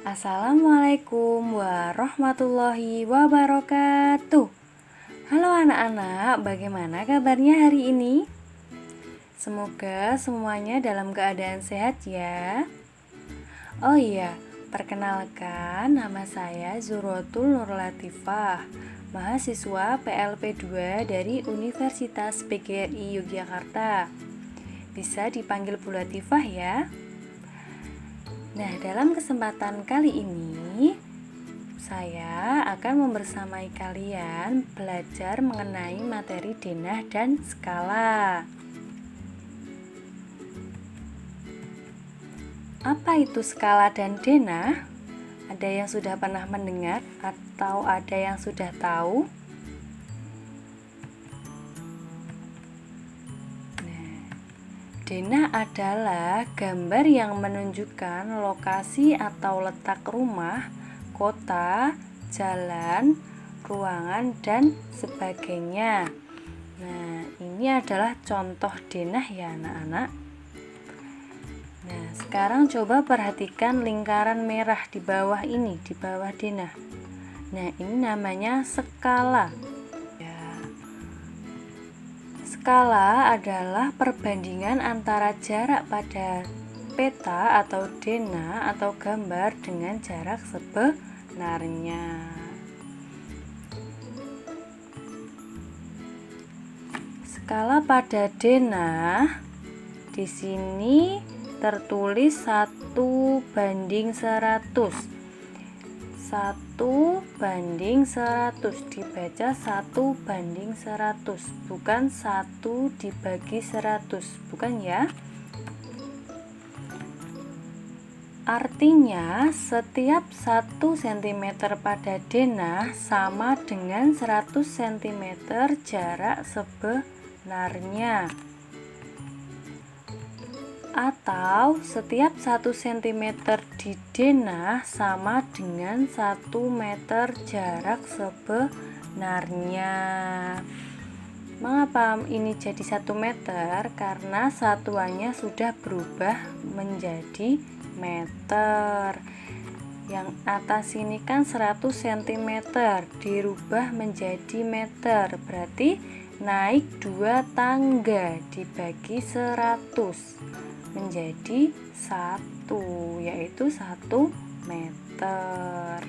Assalamualaikum warahmatullahi wabarakatuh. Halo anak-anak, bagaimana kabarnya hari ini? Semoga semuanya dalam keadaan sehat ya. Oh iya, perkenalkan nama saya Zuhrotul Nurlatifah, mahasiswa PLP 2 dari Universitas PGRI Yogyakarta. Bisa dipanggil Bu Latifah ya. Nah, dalam kesempatan kali ini saya akan membersamai kalian belajar mengenai materi denah dan skala. Apa itu skala dan denah? Ada yang sudah pernah mendengar atau ada yang sudah tahu? Denah adalah gambar yang menunjukkan lokasi atau letak rumah, kota, jalan, ruangan, dan sebagainya. Nah, ini adalah contoh denah ya anak-anak. Nah, sekarang coba perhatikan lingkaran merah di bawah ini, di bawah denah. Nah, ini namanya skala. Skala adalah perbandingan antara jarak pada peta atau denah atau gambar dengan jarak sebenarnya. Skala pada denah di sini tertulis 1:100. 1:100, dibaca 1:100, bukan 1/100, bukan ya. Artinya setiap 1 cm pada denah sama dengan 100 cm jarak sebenarnya, atau setiap 1 cm di denah sama dengan 1 meter jarak sebenarnya. Mengapa ini jadi 1 meter? Karena satuannya sudah berubah menjadi meter. Yang atas ini kan 100 cm dirubah menjadi meter, berarti naik 2 tangga dibagi 100 menjadi 1, yaitu 1 meter.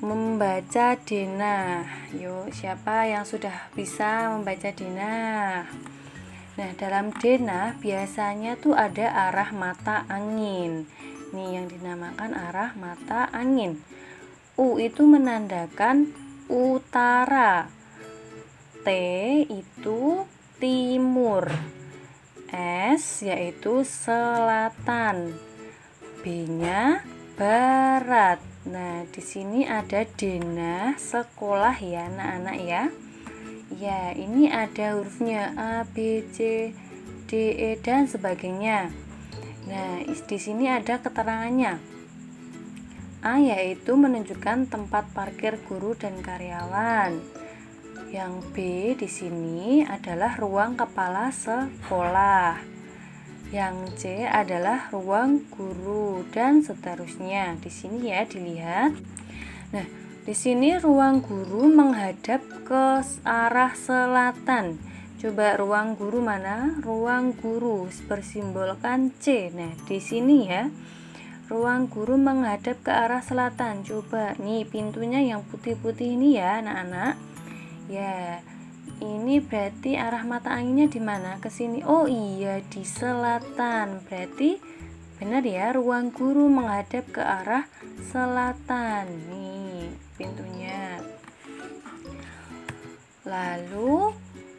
Membaca denah. Yuk, siapa yang sudah bisa membaca denah? Nah, dalam denah biasanya tuh ada arah mata angin. Nih yang dinamakan arah mata angin. U itu menandakan utara. T itu timur, S yaitu selatan, B-nya barat. Nah, di sini ada denah sekolah ya anak-anak ya. Ya, ini ada hurufnya A, B, C, D, E dan sebagainya. Nah, di sini ada keterangannya. A yaitu menunjukkan tempat parkir guru dan karyawan. Yang B di sini adalah ruang kepala sekolah. Yang C adalah ruang guru dan seterusnya. Di sini ya dilihat. Nah, di sini ruang guru menghadap ke arah selatan. Coba ruang guru mana? Ruang guru bersimbolkan C. Nah, di sini ya. Ruang guru menghadap ke arah selatan. Coba nih pintunya yang putih-putih ini ya, anak-anak. Ya, ini berarti arah mata anginnya di mana? Ke sini. Oh iya, di selatan. Berarti benar ya, ruang guru menghadap ke arah selatan. Nih, pintunya. Lalu,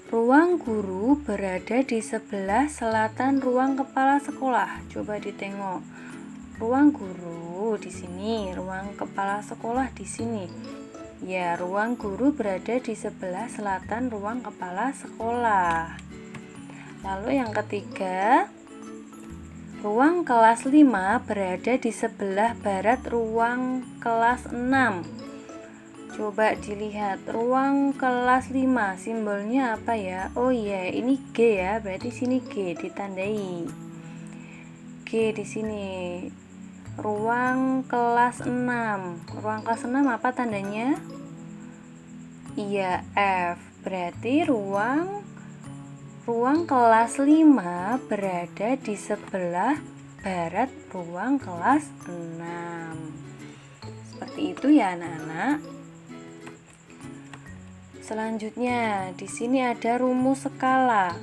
ruang guru berada di sebelah selatan ruang kepala sekolah. Coba ditengok. Ruang guru di sini, ruang kepala sekolah di sini. Ya, ruang guru berada di sebelah selatan ruang kepala sekolah. Lalu yang ketiga, ruang kelas 5 berada di sebelah barat ruang kelas 6. Coba dilihat, ruang kelas 5 simbolnya apa ya? Oh iya, ini G ya, berarti sini G ditandai. G di sini. Ruang kelas 6. Ruang kelas 6 apa tandanya? Iya, F. Berarti ruang kelas 5 berada di sebelah barat ruang kelas 6. Seperti itu ya, anak-anak. Selanjutnya, di sini ada rumus skala.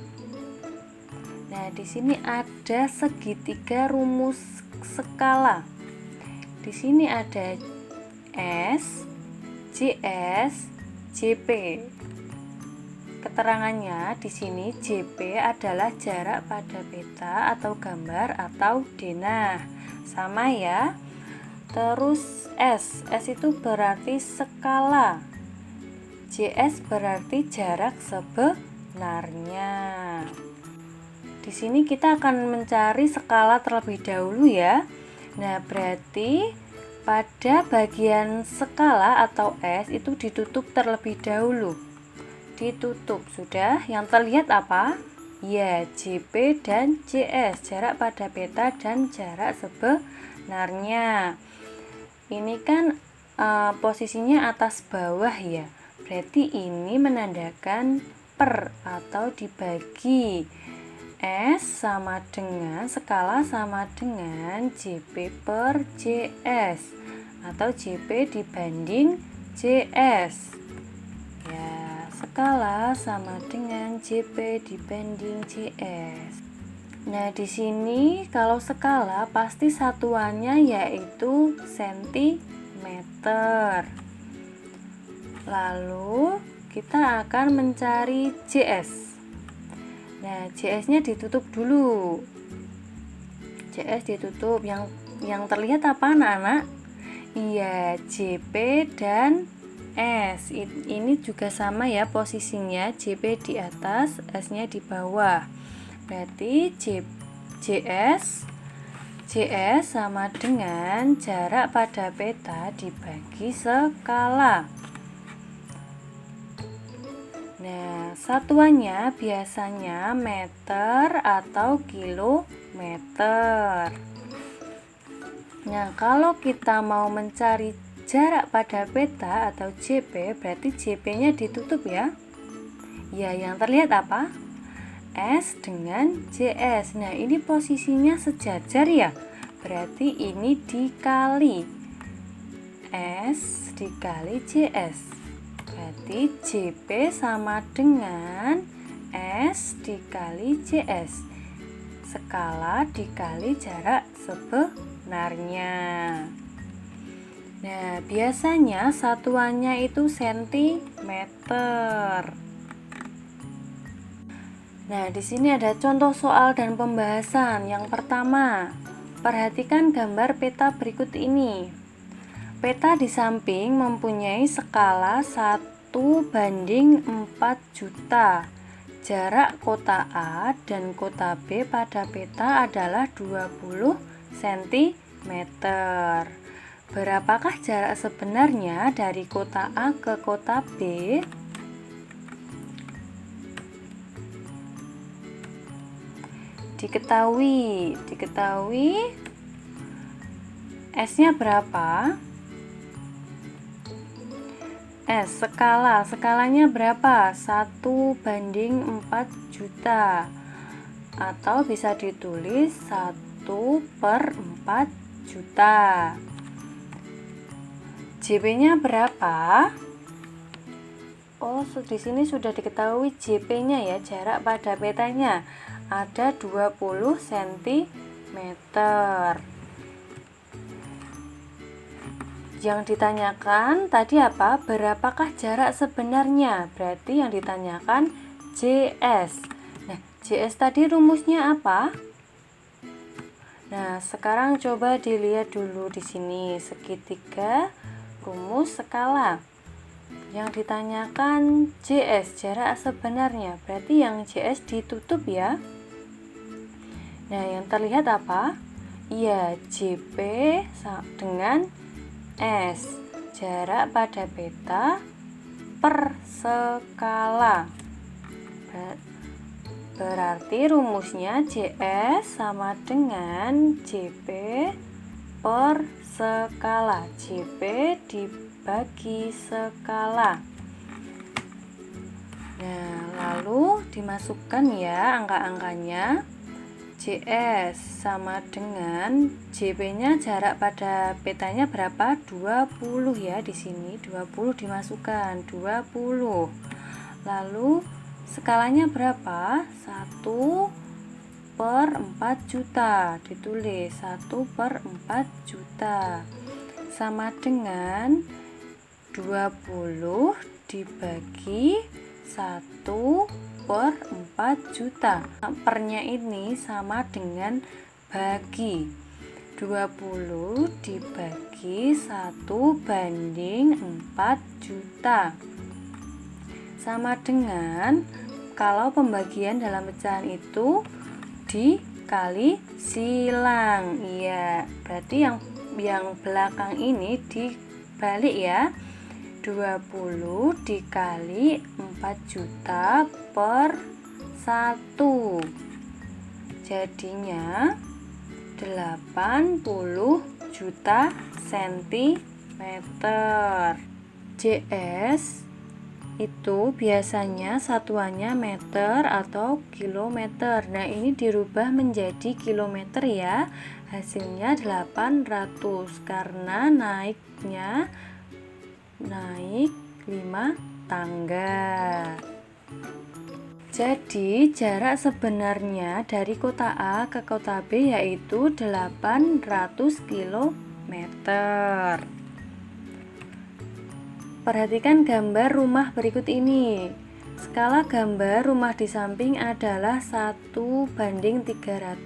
Nah, di sini ada segitiga rumus skala. Di sini ada S, JS, JP. Keterangannya di sini JP adalah jarak pada peta atau gambar atau denah. Sama ya. Terus S itu berarti skala. JS berarti jarak sebenarnya. Di sini kita akan mencari skala terlebih dahulu ya. Nah, berarti pada bagian skala atau S itu ditutup terlebih dahulu. Ditutup sudah. Yang terlihat apa? Ya, JP dan JS, jarak pada peta dan jarak sebenarnya. Ini kan posisinya atas bawah ya. Berarti ini menandakan per atau dibagi. S sama dengan skala sama dengan JP per JS atau JP dibanding JS. Ya, skala sama dengan JP dibanding JS. Nah, di sini kalau skala pasti satuannya yaitu sentimeter. Lalu kita akan mencari JS. Nah, JS-nya ditutup dulu. JS ditutup. Yang terlihat apa, anak-anak? Iya, JP dan S. Ini juga sama ya posisinya. JP di atas, S-nya di bawah. Berarti JS sama dengan jarak pada peta dibagi skala. Nah, satuannya biasanya meter atau kilometer. Nah, kalau kita mau mencari jarak pada peta atau JP, berarti JP-nya ditutup ya. Ya, yang terlihat apa? S dengan JS. Nah, ini posisinya sejajar ya. Berarti ini dikali S dikali JS. Berarti JP sama dengan S dikali JS. Skala dikali jarak sebenarnya. Nah, biasanya satuannya itu sentimeter. Nah, di sini ada contoh soal dan pembahasan. Yang pertama, perhatikan gambar peta berikut ini. Peta di samping mempunyai skala 1:4 juta. Jarak kota A dan kota B pada peta adalah 20 cm. Berapakah jarak sebenarnya dari kota A ke kota B? Diketahui S-nya berapa? S, skalanya berapa? 1:4 juta. Atau bisa ditulis 1/4 juta. JP-nya berapa? Oh, di sini sudah diketahui JP-nya ya, jarak pada petanya ada 20 cm. Yang ditanyakan tadi apa? Berapakah jarak sebenarnya? Berarti yang ditanyakan JS. Nah, JS tadi rumusnya apa? Nah, sekarang coba dilihat dulu di sini segitiga rumus skala. Yang ditanyakan JS, jarak sebenarnya. Berarti yang JS ditutup ya. Nah, yang terlihat apa? Iya, JP dengan S, jarak pada peta per skala. Berarti rumusnya JS sama dengan JP per skala. JP dibagi skala. Nah, lalu dimasukkan ya angka-angkanya. JS sama dengan JP-nya, jarak pada petanya berapa? 20 ya, di sini 20 dimasukkan, 20. Lalu skalanya berapa? 1 per 4 juta, ditulis 1 per 4 juta sama dengan 20 dibagi 1 per 4 juta. Pernya ini sama dengan bagi. 20 dibagi 1 banding 4 juta. Sama dengan kalau pembagian dalam pecahan itu dikali silang. Iya, berarti yang belakang ini dibalik ya. 20 dikali 4 juta per 1, jadinya 80 juta sentimeter. JS itu biasanya satuannya meter atau kilometer. Nah, ini dirubah menjadi kilometer ya. Hasilnya 800 karena naik 5 tangga. Jadi jarak sebenarnya dari kota A ke kota B yaitu 800 km. Perhatikan gambar rumah berikut ini. Skala gambar rumah di samping adalah 1 banding 300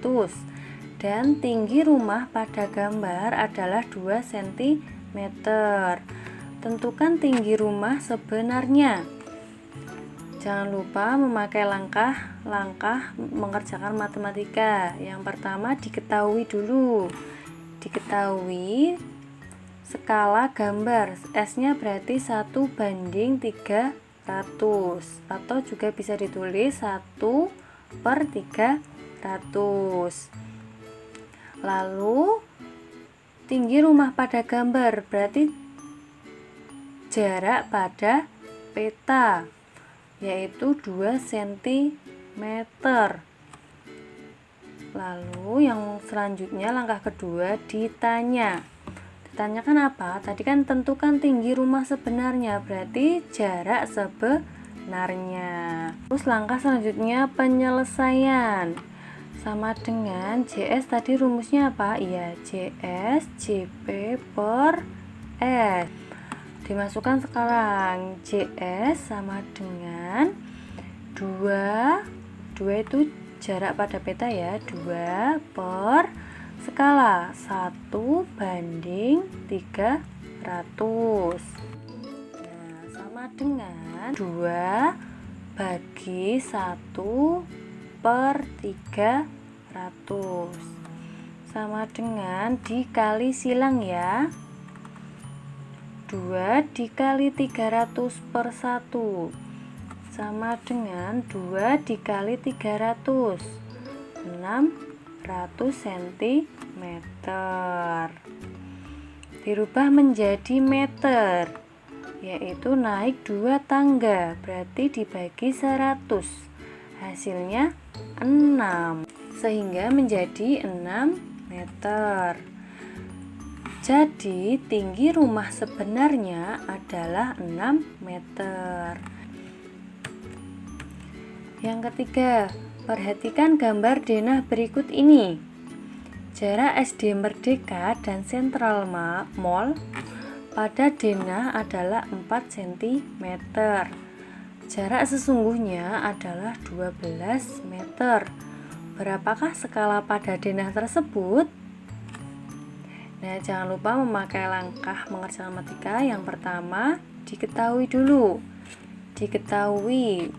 dan tinggi rumah pada gambar adalah 2 cm. Tentukan tinggi rumah sebenarnya. Jangan lupa memakai langkah-langkah mengerjakan matematika. Yang pertama diketahui dulu. Diketahui skala gambar. S-nya berarti 1 banding 300 atau juga bisa ditulis 1 per 300. Lalu tinggi rumah pada gambar berarti jarak pada peta yaitu 2 cm. Lalu yang selanjutnya langkah kedua ditanyakan apa? Tadi kan tentukan tinggi rumah sebenarnya, berarti jarak sebenarnya. Terus langkah selanjutnya penyelesaian. Sama dengan JS tadi rumusnya apa? Iya, JS JP per S. Dimasukkan sekarang. JS sama dengan 2 itu jarak pada peta ya, 2 per skala 1 banding 300. Nah, sama dengan 2 bagi 1 per 300 sama dengan dikali silang ya. 2 dikali 300 per 1 sama dengan 2 dikali 300, 600 cm. Dirubah menjadi meter, yaitu naik 2 tangga, berarti dibagi 100. Hasilnya 6, sehingga menjadi 6 meter. Jadi tinggi rumah sebenarnya adalah 6 meter. Yang ketiga, perhatikan gambar denah berikut ini. Jarak SD Merdeka dan Central Mall pada denah adalah 4 cm. Jarak sesungguhnya adalah 12 meter. Berapakah skala pada denah tersebut? Nah, jangan lupa memakai langkah mengerjakan matematika. Yang pertama, diketahui dulu. Diketahui.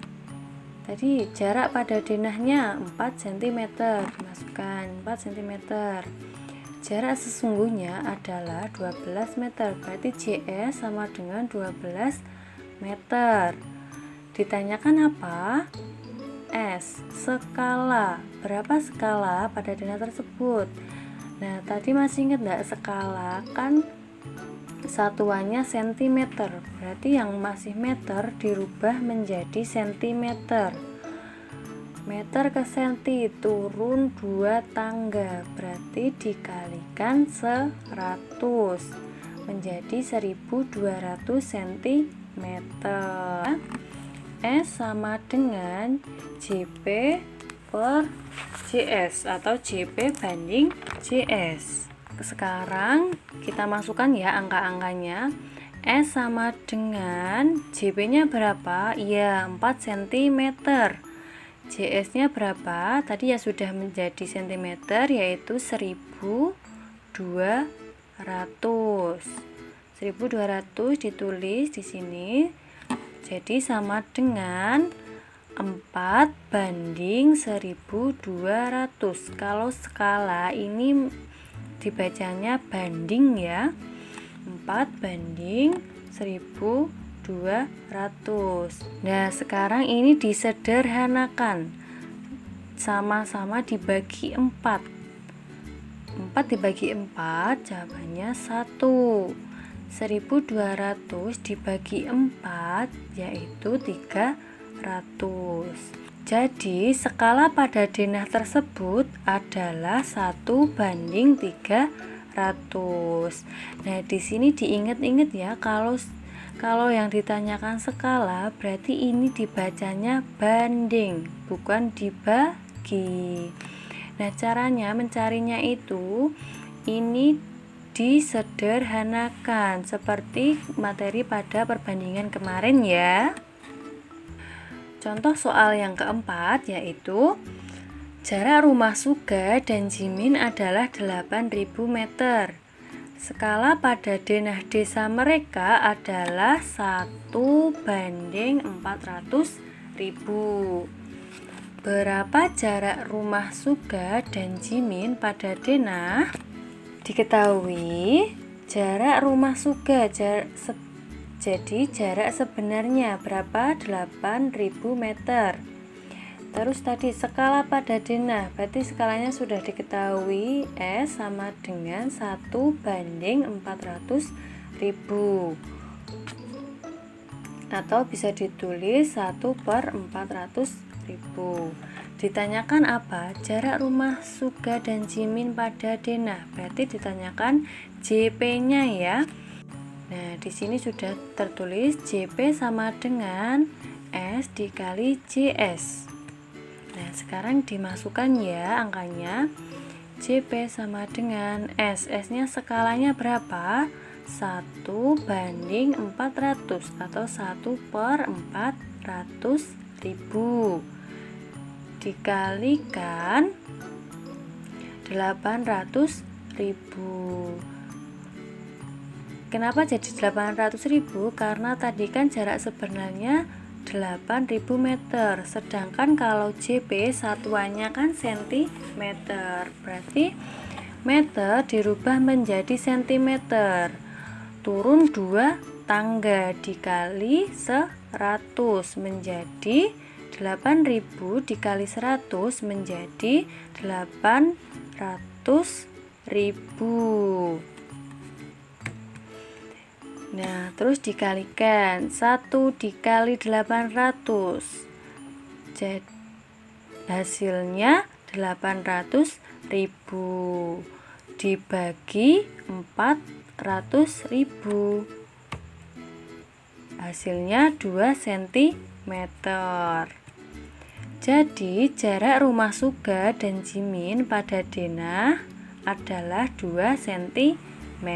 Tadi jarak pada denahnya 4 cm, dimasukkan 4 cm. Jarak sesungguhnya adalah 12 meter, berarti JS sama dengan 12 meter. Ditanyakan apa? S. Skala. Berapa skala pada denah tersebut? Nah, tadi masih ingat enggak skala kan satuannya sentimeter. Berarti yang masih meter dirubah menjadi sentimeter. Meter ke senti turun 2 tangga, berarti dikalikan 100 menjadi 1200 cm. S sama dengan JP per JS atau JP banding JS. Sekarang kita masukkan ya angka-angkanya. S sama dengan JP nya berapa? Ya 4 cm. JS nya berapa? Tadi ya sudah menjadi cm, yaitu 1200. 1200 ditulis di sini. Jadi sama dengan 4 banding 1200. Kalau skala ini dibacanya banding ya. 4 banding 1200. Nah, sekarang ini disederhanakan. Sama-sama dibagi 4. 4 dibagi 4 jawabannya 1. 1200 dibagi 4 yaitu 300. Jadi skala pada denah tersebut adalah 1 banding 300. Nah, di sini diingat-ingat ya, kalau yang ditanyakan skala berarti ini dibacanya banding, bukan dibagi. Nah, caranya mencarinya itu ini disederhanakan seperti materi pada perbandingan kemarin ya. Contoh soal yang keempat yaitu jarak rumah Suga dan Jimin adalah 8.000 meter. Skala pada denah desa mereka adalah 1 banding 400.000. Berapa jarak rumah Suga dan Jimin pada denah? Diketahui jarak rumah Suga jadi jarak sebenarnya berapa? 8.000 meter. Terus tadi skala pada denah, berarti skalanya sudah diketahui, S sama dengan 1 banding 400.000. Atau bisa ditulis 1 per 400.000. Ditanyakan apa? Jarak rumah Suga dan Jimin pada denah. Berarti ditanyakan JP-nya ya. Nah, di sini sudah tertulis JP sama dengan S dikali JS. Nah, sekarang dimasukkan ya angkanya. JP sama dengan S. S-nya skalanya berapa? 1 banding 400 atau 1 per 400.000 dikalikan 800.000. Kenapa jadi 800.000? Karena tadi kan jarak sebenarnya 8.000 meter, sedangkan kalau JP satuannya kan cm, berarti meter dirubah menjadi cm, turun 2 tangga dikali 100 menjadi 8.000 dikali 100 menjadi 800.000. Nah, terus dikalikan 1 dikali 800. Jadi hasilnya 800.000 dibagi 400.000. Hasilnya 2 cm. Jadi jarak rumah Suga dan Jimin pada denah adalah 2 cm.